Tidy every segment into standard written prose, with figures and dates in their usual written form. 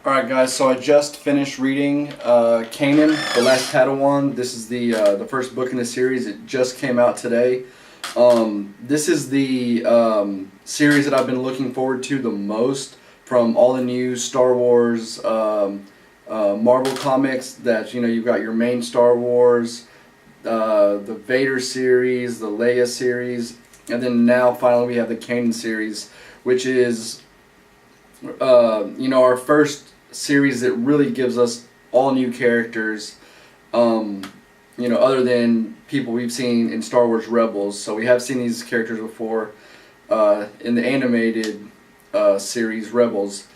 Alright guys, so I just finished reading Kanan, The Last Padawan. This is the first book in the series. It just came out today. This is the series that I've been looking forward to the most from all the new Star Wars Marvel comics. That, you know, you've got your main Star Wars, the Vader series, the Leia series, and then now finally we have the Kanan series, which is you know, our first series that really gives us all new characters, you know, other than people we've seen in Star Wars Rebels. So we have seen these characters before in the animated series Rebels,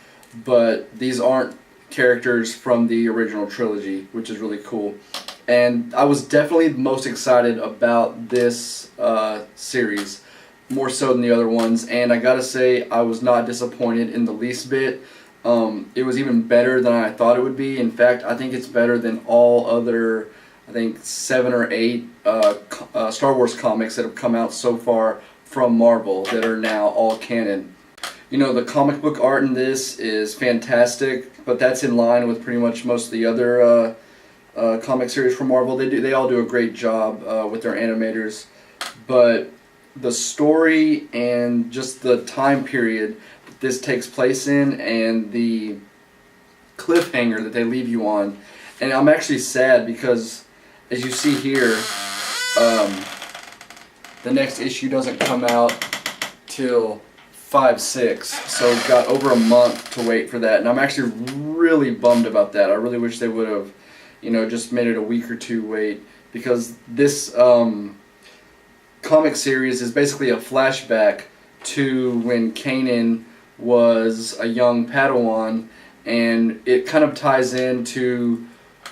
but these aren't characters from the original trilogy, which is really cool. And I was definitely most excited about this series, more so than the other ones, and I gotta say I was not disappointed in the least bit. It was even better than I thought it would be. In fact, I think it's better than all other, I think 7 or 8 Star Wars comics that have come out so far from Marvel that are now all canon. You know, the comic book art in this is fantastic, but that's in line with pretty much most of the other comic series from Marvel. They all do a great job with their animators, but the story and just the time period that this takes place in and the cliffhanger that they leave you on. And I'm actually sad because, as you see here, the next issue doesn't come out till 5/6, so we've got over a month to wait for that, and I'm actually really bummed about that. I really wish they would have, you know, just made it a week or two wait, because this comic series is basically a flashback to when Kanan was a young Padawan, and it kind of ties into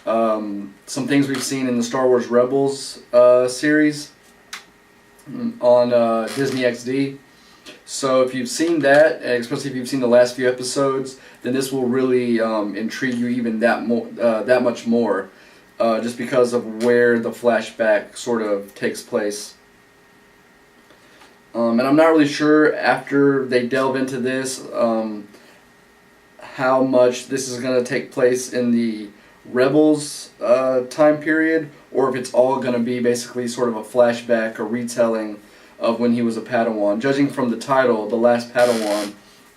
some things we've seen in the Star Wars Rebels series on Disney XD. So if you've seen that, especially if you've seen the last few episodes, then this will really intrigue you even that much more, just because of where the flashback sort of takes place. And I'm not really sure after they delve into this how much this is going to take place in the Rebels time period, or if it's all going to be basically sort of a flashback or retelling of when he was a Padawan. Judging from the title, The Last Padawan,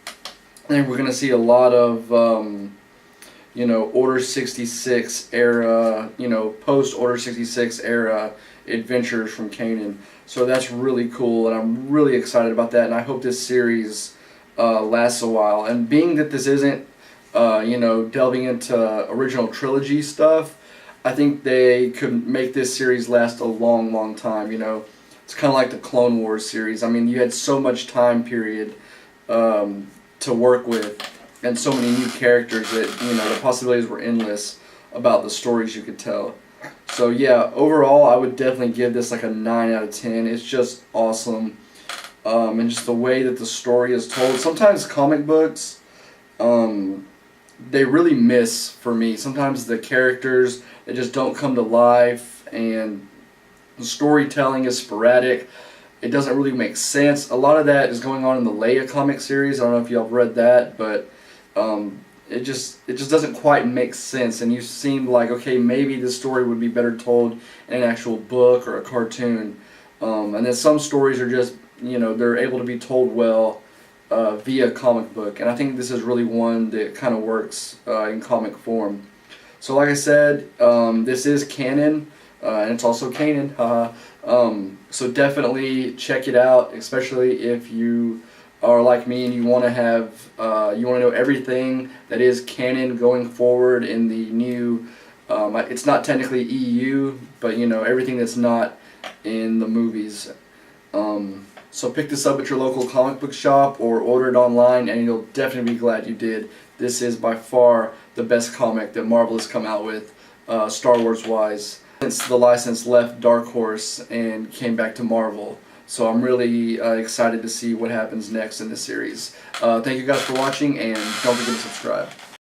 I think we're going to see a lot of you know, Order 66 era, you know, post Order 66 era adventures from Kanan. So that's really cool, and I'm really excited about that, and I hope this series lasts a while. And being that this isn't you know, delving into original trilogy stuff, I think they could make this series last a long, long time. You know, it's kind of like the Clone Wars series. I mean, you had so much time period to work with, and so many new characters that, you know, the possibilities were endless about the stories you could tell. So yeah, overall I would definitely give this like a 9 out of 10. It's just awesome, and just the way that the story is told. Sometimes comic books, they really miss for me. Sometimes the characters, they just don't come to life, and the storytelling is sporadic. It doesn't really make sense. A lot of that is going on in the Leia comic series. I don't know if y'all have read that, but it just doesn't quite make sense, and you seem like, okay, maybe this story would be better told in an actual book or a cartoon. And then some stories are just, you know, they're able to be told well via comic book, and I think this is really one that kind of works in comic form. So like I said, this is canon, and it's also Kanan, so definitely check it out, especially if you are like me and you want to have, you want to know everything that is canon going forward in the new, it's not technically EU, but you know, everything that's not in the movies. So pick this up at your local comic book shop or order it online, and you'll definitely be glad you did. This is by far the best comic that Marvel has come out with, Star Wars wise, since the license left Dark Horse and came back to Marvel. So I'm really excited to see what happens next in this series. Thank you guys for watching, and don't forget to subscribe.